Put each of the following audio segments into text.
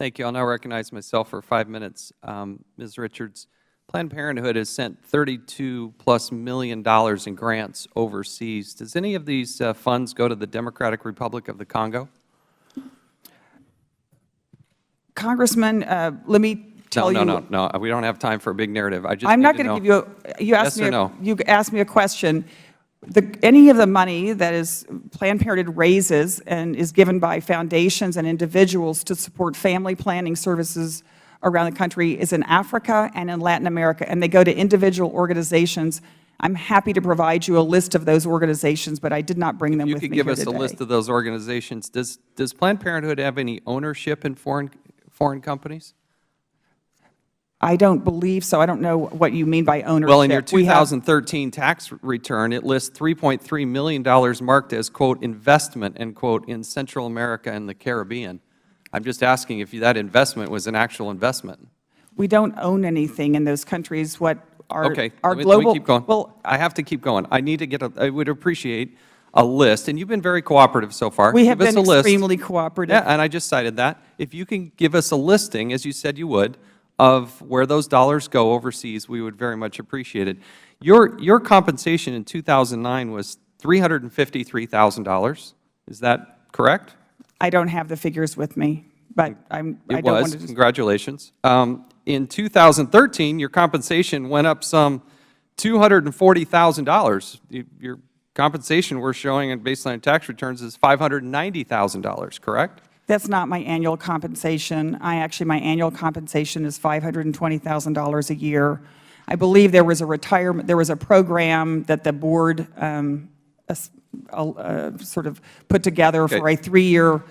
Thank you. I'll now recognize myself for 5 minutes. Ms. Richards, Planned Parenthood has sent $32+ million in grants overseas. Does any of these funds go to the Democratic Republic of the Congo? Congressman, let me tell you. No. We don't have time for a big narrative. I'm not going to give you you asked me a question. Any of the money that is Planned Parenthood raises and is given by foundations and individuals to support family planning services around the country is in Africa and in Latin America, and they go to individual organizations. I'm happy to provide you a list of those organizations, but I did not bring them with me here today. You could give us a list of those organizations. Does Planned Parenthood have any ownership in foreign companies? I don't believe so. I don't know what you mean by ownership. Well, in your 2013 tax return, it lists $3.3 million marked as, quote, investment, end quote, in Central America and the Caribbean. I'm just asking if that investment was an actual investment. We don't own anything in those countries. What our global... Let me keep going. Well, I have to keep going. I need to get I would appreciate a list, and you've been very cooperative so far. We have been extremely cooperative. Yeah, and I just cited that. If you can give us a listing, as you said you would, of where those dollars go overseas, we would very much appreciate it. Your compensation in 2009 was $353,000. Is that correct? I don't have the figures with me, but I don't want to. Congratulations. In 2013, your compensation went up some $240,000. Your compensation we're showing in baseline tax returns is $590,000, correct? That's not my annual compensation. My annual compensation is $520,000 a year. I believe there was a program that the board sort of put together for a 3-year.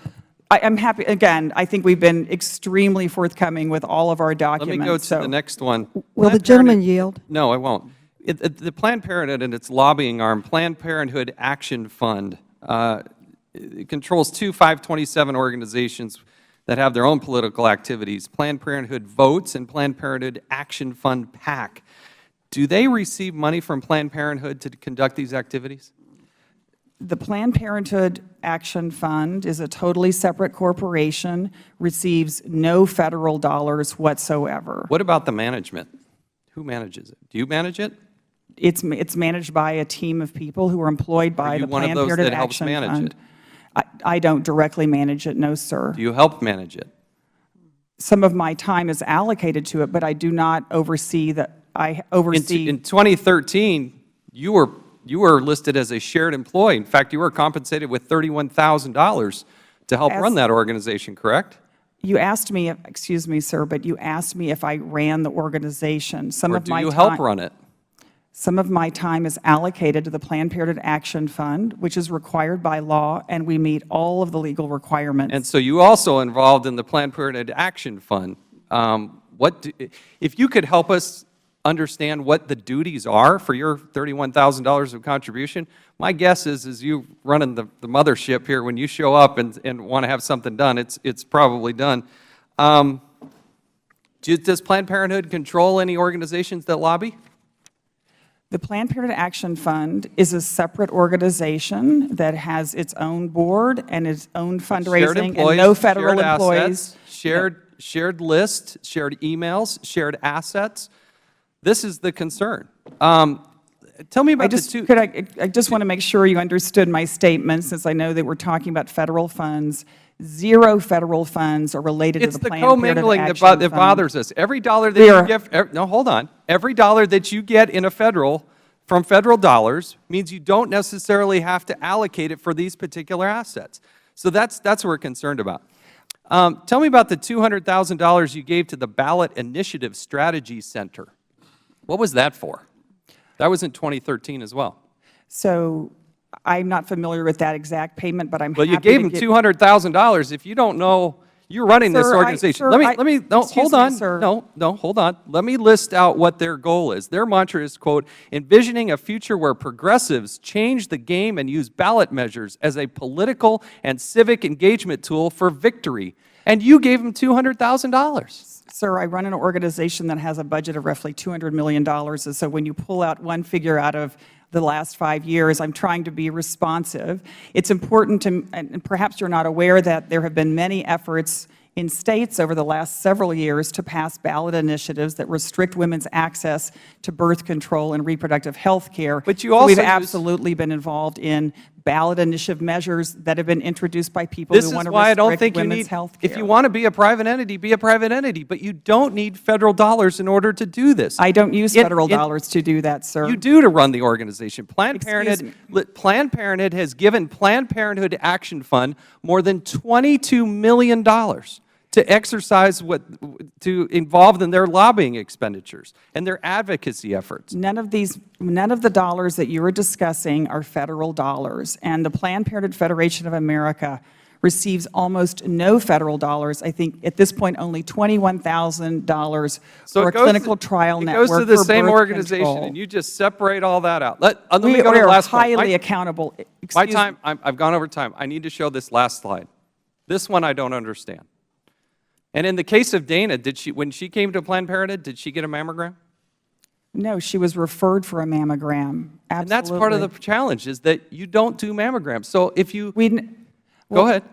I'm happy, again, I think we've been extremely forthcoming with all of our documents. Let me go to the next one. Will the gentleman yield? No, I won't. The Planned Parenthood and its lobbying arm, Planned Parenthood Action Fund, it controls 2 527 organizations that have their own political activities, Planned Parenthood Votes and Planned Parenthood Action Fund PAC. Do they receive money from Planned Parenthood to conduct these activities? The Planned Parenthood Action Fund is a totally separate corporation, receives no federal dollars whatsoever. What about the management? Who manages it? Do you manage it? It's managed by a team of people who are employed by the Planned Parenthood Action Fund. I don't directly manage it, no, sir. Do you help manage it? Some of my time is allocated to it, but I do not oversee that. I oversee. In 2013, you were listed as a shared employee. In fact, you were compensated with $31,000 to help run that organization, correct? You asked me, excuse me, sir, but you asked me if I ran the organization. Or do you help run it? Some of my time is allocated to the Planned Parenthood Action Fund, which is required by law, and we meet all of the legal requirements. And so you also involved in the Planned Parenthood Action Fund. If you could help us understand what the duties are for your $31,000 of contribution, my guess is you running the mothership here, when you show up and want to have something done, it's probably done. Does Planned Parenthood control any organizations that lobby? The Planned Parenthood Action Fund is a separate organization that has its own board and its own fundraising and no federal employees. Shared list, shared emails, shared assets. This is the concern. Tell me about the two. I just want to make sure you understood my statement, since I know that we're talking about federal funds. 0 federal funds are related to the Planned Parenthood Action Fund. It's the commingling that bothers us. Every dollar that you get, no, hold on. Every dollar that you get in from federal dollars means you don't necessarily have to allocate it for these particular assets. So that's what we're concerned about. Tell me about the $200,000 you gave to the Ballot Initiative Strategy Center. What was that for? That was in 2013 as well. So I'm not familiar with that exact payment, but I'm happy to Well, you gave him $200,000. If you don't know, you're running this organization. Hold on. Let me list out what their goal is. Their mantra is, quote, envisioning a future where progressives change the game and use ballot measures as a political and civic engagement tool for victory. And you gave them $200,000. Sir, I run an organization that has a budget of roughly $200 million, and so when you pull out one figure out of the last 5 years, I'm trying to be responsive. It's important to, and perhaps you're not aware that there have been many efforts in states over the last several years to pass ballot initiatives that restrict women's access to birth control and reproductive health care. But you also we've absolutely been involved in ballot initiative measures that have been introduced by people who want to restrict women's health care. If you want to be a private entity, be a private entity, but you don't need federal dollars in order to do this. I don't use federal dollars to do that, sir. You do to run the organization. Planned Parenthood has given Planned Parenthood Action Fund more than $22 million to exercise to involve in their lobbying expenditures and their advocacy efforts. None of the dollars that you are discussing are federal dollars, and the Planned Parenthood Federation of America receives almost no federal dollars. I think at this point only $21,000 for a clinical trial network. It goes to the same organization, control. And you just separate all that out. Let me go to the last point. We are highly accountable. My time, I've gone over time. I need to show this last slide. This one I don't understand. And in the case of Dana, when she came to Planned Parenthood, did she get a mammogram? No, she was referred for a mammogram. Absolutely. And that's part of the challenge, is that you don't do mammograms. So if you go ahead.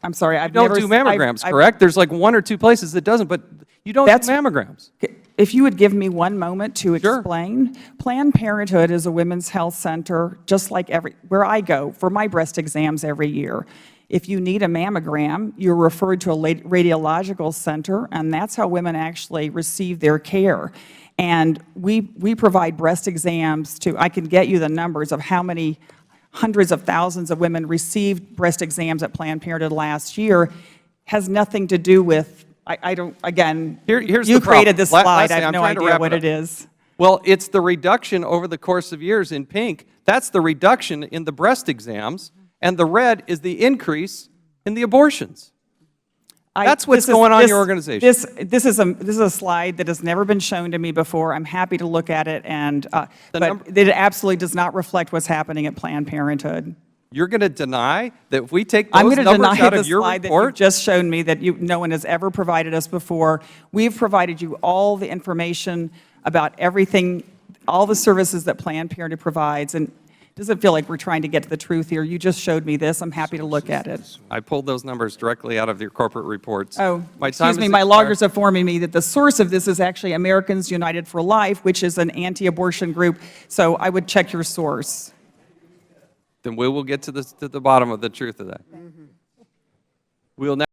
I'm sorry, you don't do mammograms, correct? There's like one or two places that doesn't, but you don't do mammograms. If you would give me one moment to explain. Planned Parenthood is a women's health center, just like where I go for my breast exams every year. If you need a mammogram, you're referred to a radiological center, and that's how women actually receive their care. And we provide breast exams I can get you the numbers of how many hundreds of thousands of women received breast exams at Planned Parenthood last year. Has nothing to do with, again, here's you the created this slide. Lastly, I have no idea what it is. Well, it's the reduction over the course of years in pink. That's the reduction in the breast exams. And the red is the increase in the abortions. That's what's going on in your organization. This is a slide that has never been shown to me before. I'm happy to look at it, but it absolutely does not reflect what's happening at Planned Parenthood. You're going to deny that if we take those numbers out of your report? I'm going to deny the slide that you just shown me that no one has ever provided us before. We've provided you all the information about everything, all the services that Planned Parenthood provides, and it doesn't feel like we're trying to get to the truth here. You just showed me this. I'm happy to look at it. I pulled those numbers directly out of your corporate reports. Oh, excuse me. My loggers are informing me that the source of this is actually Americans United for Life, which is an anti-abortion group. So I would check your source. Then we will get to the bottom of the truth of that. We'll now